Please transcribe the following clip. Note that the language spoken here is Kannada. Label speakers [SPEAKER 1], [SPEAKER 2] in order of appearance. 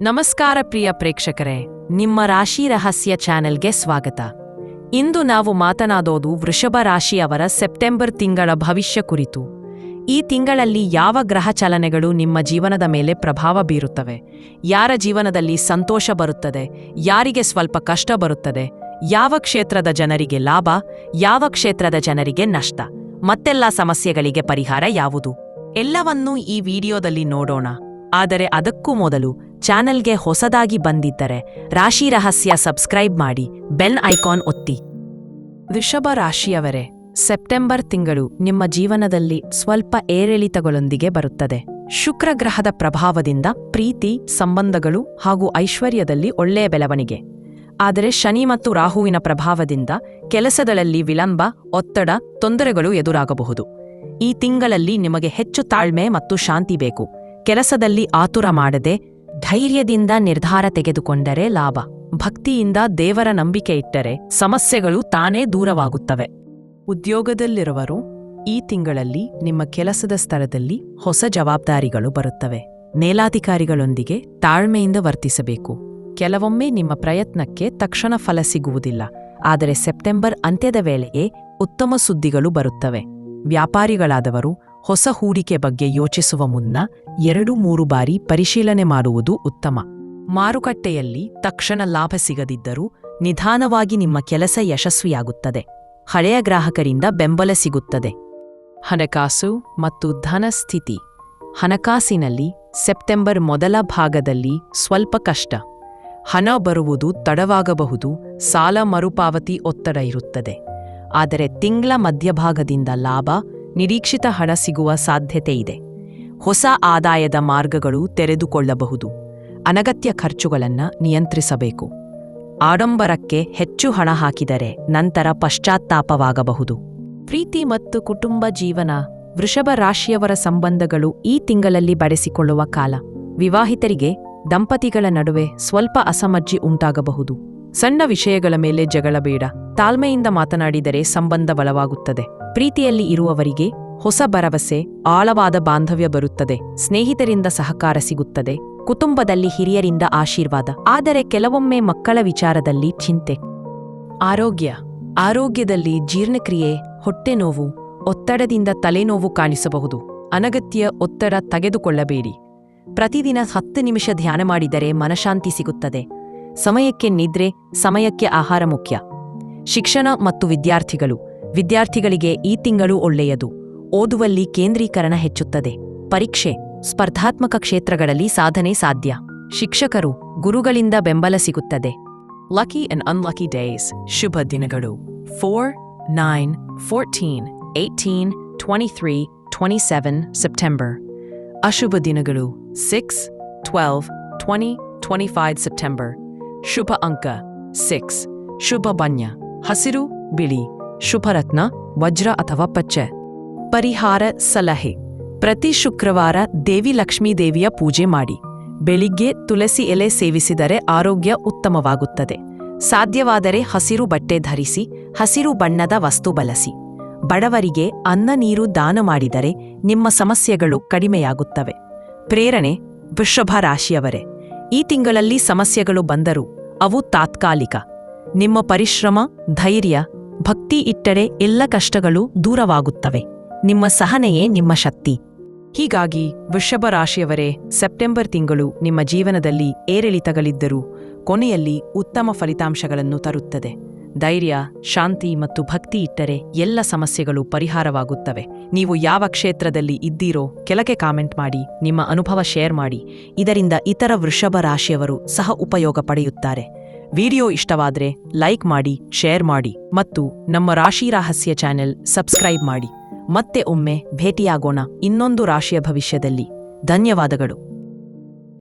[SPEAKER 1] ನಮಸ್ಕಾರ ಪ್ರಿಯ ಪ್ರೇಕ್ಷಕರೇ, ನಿಮ್ಮ ರಾಶಿ ರಹಸ್ಯ ಚಾನೆಲ್ಗೆ ಸ್ವಾಗತ. ಇಂದು ನಾವು ಮಾತನಾಡೋದು ವೃಷಭ ರಾಶಿಯವರ ಸೆಪ್ಟೆಂಬರ್ ತಿಂಗಳ ಭವಿಷ್ಯ ಕುರಿತು. ಈ ತಿಂಗಳಲ್ಲಿ ಯಾವ ಗ್ರಹ ಚಲನೆಗಳು ನಿಮ್ಮ ಜೀವನದ ಮೇಲೆ ಪ್ರಭಾವ ಬೀರುತ್ತವೆ, ಯಾರ ಜೀವನದಲ್ಲಿ ಸಂತೋಷ ಬರುತ್ತದೆ, ಯಾರಿಗೆ ಸ್ವಲ್ಪ ಕಷ್ಟ ಬರುತ್ತದೆ, ಯಾವ ಕ್ಷೇತ್ರದ ಜನರಿಗೆ ಲಾಭ, ಯಾವ ಕ್ಷೇತ್ರದ ಜನರಿಗೆ ನಷ್ಟ, ಮತ್ತೆಲ್ಲ ಸಮಸ್ಯೆಗಳಿಗೆ ಪರಿಹಾರ ಯಾವುದು ಎಲ್ಲವನ್ನೂ ಈ ವಿಡಿಯೋದಲ್ಲಿ ನೋಡೋಣ. ಆದರೆ ಅದಕ್ಕೂ ಮೊದಲು ಚಾನೆಲ್ಗೆ ಹೊಸದಾಗಿ ಬಂದಿದ್ದರೆ ರಾಶಿ ರಹಸ್ಯ ಸಬ್ಸ್ಕ್ರೈಬ್ ಮಾಡಿ, ಬೆಲ್ ಐಕಾನ್ ಒತ್ತಿ. ವೃಷಭ ರಾಶಿಯವರೇ, ಸೆಪ್ಟೆಂಬರ್ ತಿಂಗಳು ನಿಮ್ಮ ಜೀವನದಲ್ಲಿ ಸ್ವಲ್ಪ ಏರಿಳಿತಗಳೊಂದಿಗೆ ಬರುತ್ತದೆ. ಶುಕ್ರ ಗ್ರಹದ ಪ್ರಭಾವದಿಂದ ಪ್ರೀತಿ, ಸಂಬಂಧಗಳು ಹಾಗೂ ಐಶ್ವರ್ಯದಲ್ಲಿ ಒಳ್ಳೆಯ ಬೆಳವಣಿಗೆ. ಆದರೆ ಶನಿ ಮತ್ತು ರಾಹುವಿನ ಪ್ರಭಾವದಿಂದ ಕೆಲಸಗಳಲ್ಲಿ ವಿಳಂಬ, ಒತ್ತಡ, ತೊಂದರೆಗಳು ಎದುರಾಗಬಹುದು. ಈ ತಿಂಗಳಲ್ಲಿ ನಿಮಗೆ ಹೆಚ್ಚು ತಾಳ್ಮೆ ಮತ್ತು ಶಾಂತಿ ಬೇಕು. ಕೆಲಸದಲ್ಲಿ ಆತುರ ಮಾಡದೆ ಧೈರ್ಯದಿಂದ ನಿರ್ಧಾರ ತೆಗೆದುಕೊಂಡರೆ ಲಾಭ. ಭಕ್ತಿಯಿಂದ ದೇವರ ನಂಬಿಕೆ ಇಟ್ಟರೆ ಸಮಸ್ಯೆಗಳು ತಾನೇ ದೂರವಾಗುತ್ತವೆ. ಉದ್ಯೋಗದಲ್ಲಿರುವರು, ಈ ತಿಂಗಳಲ್ಲಿ ನಿಮ್ಮ ಕೆಲಸದ ಸ್ಥಳದಲ್ಲಿ ಹೊಸ ಜವಾಬ್ದಾರಿಗಳು ಬರುತ್ತವೆ. ಮೇಲಾಧಿಕಾರಿಗಳೊಂದಿಗೆ ತಾಳ್ಮೆಯಿಂದ ವರ್ತಿಸಬೇಕು. ಕೆಲವೊಮ್ಮೆ ನಿಮ್ಮ ಪ್ರಯತ್ನಕ್ಕೆ ತಕ್ಷಣ ಫಲ ಸಿಗುವುದಿಲ್ಲ, ಆದರೆ ಸೆಪ್ಟೆಂಬರ್ ಅಂತ್ಯದ ವೇಳೆಗೆ ಉತ್ತಮ ಸುದ್ದಿಗಳು ಬರುತ್ತವೆ. ವ್ಯಾಪಾರಿಗಳಾದವರು ಹೊಸ ಹೂಡಿಕೆ ಬಗ್ಗೆ ಯೋಚಿಸುವ ಮುನ್ನ 2-3 ಬಾರಿ ಪರಿಶೀಲನೆ ಮಾಡುವುದು ಉತ್ತಮ. ಮಾರುಕಟ್ಟೆಯಲ್ಲಿ ತಕ್ಷಣ ಲಾಭ ಸಿಗದಿದ್ದರೂ ನಿಧಾನವಾಗಿ ನಿಮ್ಮ ಕೆಲಸ ಯಶಸ್ವಿಯಾಗುತ್ತದೆ. ಹಳೆಯ ಗ್ರಾಹಕರಿಂದ ಬೆಂಬಲ ಸಿಗುತ್ತದೆ. ಹಣಕಾಸು ಮತ್ತು ಧನ ಸ್ಥಿತಿ. ಹಣಕಾಸಿನಲ್ಲಿ ಸೆಪ್ಟೆಂಬರ್ ಮೊದಲ ಭಾಗದಲ್ಲಿ ಸ್ವಲ್ಪ ಕಷ್ಟ. ಹಣ ಬರುವುದು ತಡವಾಗಬಹುದು, ಸಾಲ ಮರುಪಾವತಿ ಒತ್ತಡ ಇರುತ್ತದೆ. ಆದರೆ ತಿಂಗಳ ಮಧ್ಯಭಾಗದಿಂದ ಲಾಭ, ನಿರೀಕ್ಷಿತ ಹಣ ಸಿಗುವ ಸಾಧ್ಯತೆ ಇದೆ. ಹೊಸ ಆದಾಯದ ಮಾರ್ಗಗಳು ತೆರೆದುಕೊಳ್ಳಬಹುದು. ಅನಗತ್ಯ ಖರ್ಚುಗಳನ್ನು ನಿಯಂತ್ರಿಸಬೇಕು. ಆಡಂಬರಕ್ಕೆ ಹೆಚ್ಚು ಹಣ ಹಾಕಿದರೆ ನಂತರ ಪಶ್ಚಾತ್ತಾಪವಾಗಬಹುದು. ಪ್ರೀತಿ ಮತ್ತು ಕುಟುಂಬ ಜೀವನ. ವೃಷಭ ರಾಶಿಯವರ ಸಂಬಂಧಗಳು ಈ ತಿಂಗಳಲ್ಲಿ ಬೆಳೆಸಿಕೊಳ್ಳುವ ಕಾಲ. ವಿವಾಹಿತರಿಗೆ ದಂಪತಿಗಳ ನಡುವೆ ಸ್ವಲ್ಪ ಅಸಮಜ್ಜಿ ಉಂಟಾಗಬಹುದು. ಸಣ್ಣ ವಿಷಯಗಳ ಮೇಲೆ ಜಗಳ ಬೇಡ. ತಾಳ್ಮೆಯಿಂದ ಮಾತನಾಡಿದರೆ ಸಂಬಂಧ ಬಲವಾಗುತ್ತದೆ. ಪ್ರೀತಿಯಲ್ಲಿ ಇರುವವರಿಗೆ ಹೊಸ ಭರವಸೆ, ಆಳವಾದ ಬಾಂಧವ್ಯ ಬರುತ್ತದೆ. ಸ್ನೇಹಿತರಿಂದ ಸಹಕಾರ ಸಿಗುತ್ತದೆ. ಕುಟುಂಬದಲ್ಲಿ ಹಿರಿಯರಿಂದ ಆಶೀರ್ವಾದ. ಆದರೆ ಕೆಲವೊಮ್ಮೆ ಮಕ್ಕಳ ವಿಚಾರದಲ್ಲಿ ಚಿಂತೆ. ಆರೋಗ್ಯದಲ್ಲಿ ಜೀರ್ಣಕ್ರಿಯೆ, ಹೊಟ್ಟೆನೋವು, ಒತ್ತಡದಿಂದ ತಲೆನೋವು ಕಾಣಿಸಬಹುದು. ಅನಗತ್ಯ ಒತ್ತಡ ತೆಗೆದುಕೊಳ್ಳಬೇಡಿ. ಪ್ರತಿದಿನ 10 ನಿಮಿಷ ಧ್ಯಾನ ಮಾಡಿದರೆ ಮನಶಾಂತಿ ಸಿಗುತ್ತದೆ. ಸಮಯಕ್ಕೆ ನಿದ್ರೆ, ಸಮಯಕ್ಕೆ ಆಹಾರ ಮುಖ್ಯ. ಶಿಕ್ಷಣ ಮತ್ತು ವಿದ್ಯಾರ್ಥಿಗಳಿಗೆ ಈ ತಿಂಗಳು ಒಳ್ಳೆಯದು. ಓದುವಲ್ಲಿ ಕೇಂದ್ರೀಕರಣ ಹೆಚ್ಚುತ್ತದೆ. ಪರೀಕ್ಷೆ, ಸ್ಪರ್ಧಾತ್ಮಕ ಕ್ಷೇತ್ರಗಳಲ್ಲಿ ಸಾಧನೆ ಸಾಧ್ಯ. ಶಿಕ್ಷಕರು, ಗುರುಗಳಿಂದ ಬೆಂಬಲ ಸಿಗುತ್ತದೆ. Lucky and unlucky days. ಶುಭ ದಿನಗಳು 4, 9, 14, 18, 23, 27 ಸೆಪ್ಟೆಂಬರ್. ಅಶುಭ ದಿನಗಳು 6, 12, 20, 25 ಸೆಪ್ಟೆಂಬರ್. ಶುಭ ಅಂಕ 6. ಶುಭ ಬಣ್ಣ ಹಸಿರು, ಬಿಳಿ. ಶುಭರತ್ನ ವಜ್ರ ಅಥವಾ ಪಚ್ಚೆ. ಪರಿಹಾರ ಸಲಹೆ. ಪ್ರತಿ ಶುಕ್ರವಾರ ದೇವಿ ಲಕ್ಷ್ಮೀದೇವಿಯ ಪೂಜೆ ಮಾಡಿ. ಬೆಳಿಗ್ಗೆ ತುಳಸಿ ಎಲೆ ಸೇವಿಸಿದರೆ ಆರೋಗ್ಯ ಉತ್ತಮವಾಗುತ್ತದೆ. ಸಾಧ್ಯವಾದರೆ ಹಸಿರು ಬಟ್ಟೆ ಧರಿಸಿ, ಹಸಿರು ಬಣ್ಣದ ವಸ್ತು ಬಳಸಿ. ಬಡವರಿಗೆ ಅನ್ನ ನೀರು ದಾನ ಮಾಡಿದರೆ ನಿಮ್ಮ ಸಮಸ್ಯೆಗಳು ಕಡಿಮೆಯಾಗುತ್ತವೆ. ಪ್ರೇರಣೆ. ವೃಷಭ ರಾಶಿಯವರೇ, ಈ ತಿಂಗಳಲ್ಲಿ ಸಮಸ್ಯೆಗಳು ಬಂದರೂ ಅವು ತಾತ್ಕಾಲಿಕ. ನಿಮ್ಮ ಪರಿಶ್ರಮ, ಧೈರ್ಯ, ಭಕ್ತಿ ಇಟ್ಟರೆ ಎಲ್ಲ ಕಷ್ಟಗಳು ದೂರವಾಗುತ್ತವೆ. ನಿಮ್ಮ ಸಹನೆಯೇ ನಿಮ್ಮ ಶಕ್ತಿ. ಹೀಗಾಗಿ ವೃಷಭ ರಾಶಿಯವರೇ, ಸೆಪ್ಟೆಂಬರ್ ತಿಂಗಳು ನಿಮ್ಮ ಜೀವನದಲ್ಲಿ ಏರಿಳಿತಗಳಿದ್ದರೂ ಕೊನೆಯಲ್ಲಿ ಉತ್ತಮ ಫಲಿತಾಂಶಗಳನ್ನು ತರುತ್ತದೆ. ಧೈರ್ಯ, ಶಾಂತಿ ಮತ್ತು ಭಕ್ತಿ ಇಟ್ಟರೆ ಎಲ್ಲ ಸಮಸ್ಯೆಗಳು ಪರಿಹಾರವಾಗುತ್ತವೆ. ನೀವು ಯಾವ ಕ್ಷೇತ್ರದಲ್ಲಿ ಇದ್ದೀರೋ ಕೆಳಗೆ ಕಾಮೆಂಟ್ ಮಾಡಿ, ನಿಮ್ಮ ಅನುಭವ ಶೇರ್ ಮಾಡಿ. ಇದರಿಂದ ಇತರ ವೃಷಭ ರಾಶಿಯವರು ಸಹ ಉಪಯೋಗ ಪಡೆಯುತ್ತಾರೆ. ವಿಡಿಯೋ ಇಷ್ಟವಾದರೆ ಲೈಕ್ ಮಾಡಿ, ಶೇರ್ ಮಾಡಿ ಮತ್ತು ನಮ್ಮ ರಾಶಿ ರಹಸ್ಯ ಚಾನೆಲ್ ಸಬ್ಸ್ಕ್ರೈಬ್ ಮಾಡಿ. ಮತ್ತೆ ಒಮ್ಮೆ ಭೇಟಿಯಾಗೋಣ ಇನ್ನೊಂದು ರಾಶಿಯ ಭವಿಷ್ಯದಲ್ಲಿ. ಧನ್ಯವಾದಗಳು.